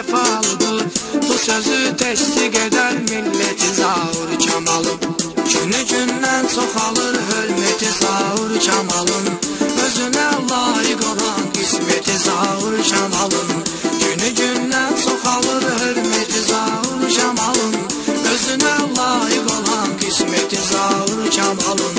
vəfalıdır. Bu sözü təsdiq edər milləti Zaur Kamalın. Günü gündən çoxalır hörməti Zaur Kamalın. Özünə layiq olan qisməti Zaur Kamalın. Günü gündən çoxalır hörməti Zaur Kamalın. Özünə layiq olan qisməti Zaur Kamalın.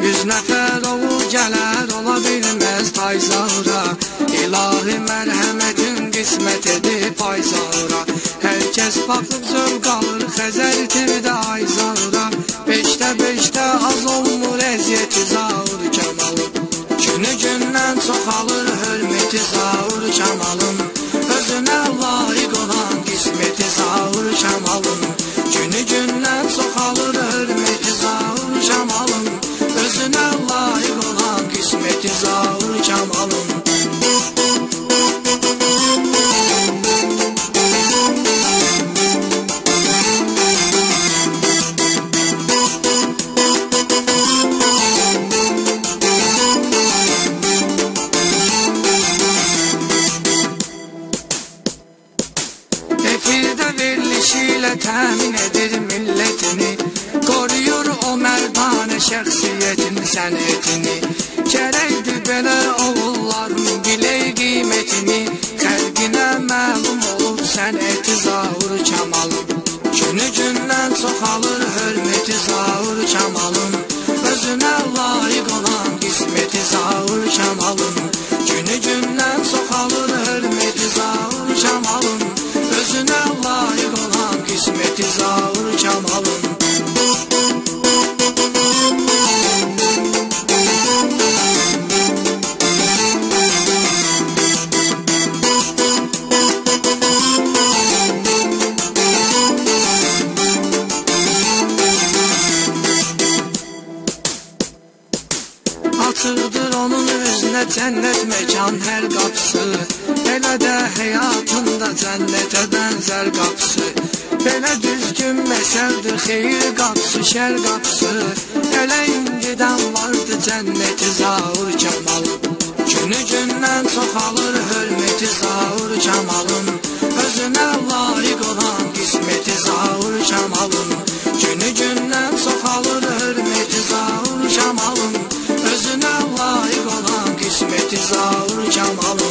Yüz nəfər oğul gələr, ola bilməz tay Zaura. İlahi mərhəmətin qismət edib pay Zaura. Hər kəs baxıb zövq alır, Xəzər tirdə ay Zaura. Beşdə az olmur əziyyəti Zaur Kamalın. Günü gündən çoxalır hörməti Zaur Kamalın. Özünə layiq olan qisməti Zaur Kamalın. Günü gündən çoxalır hörməti Zaur Kamalın. Özünə layiq olan qisməti Zaur Kamalın. Efirdə verilişi ilə təmin edir millətini. Qoruyur o mərdanə şəxsiyyətin sənətini. Gərəkdir belə oğulların bilək qiymətini. Xəlqinə məlum olur sənəti Zaur Kamalın. Günü gündən çoxalır hörməti Zaur Kamalın. Özünə layiq olan qisməti Zaur Kamalın. Günü gündən çoxalır hörməti Zaur Kamalın. Özünə layiq olan qisməti Zaur Kamalın. Açıqdır onun özünə cənnət məkan hər qapısı. Elə də həyatında cənnətə bənzər qapısı. Belə düzgün məsəldir xeyir qapısı, şər qapısı. Elə indidən vardı cənnəti Zaur Kamalın. Günü gündən çoxalır hörməti Zaur Kamalın. Özünə layiq olan qisməti Zaur Kamalın. Günü gündən çoxalır hörməti Zaur Kamalın. Özünə layiq olan qisməti Zaur Kamalın.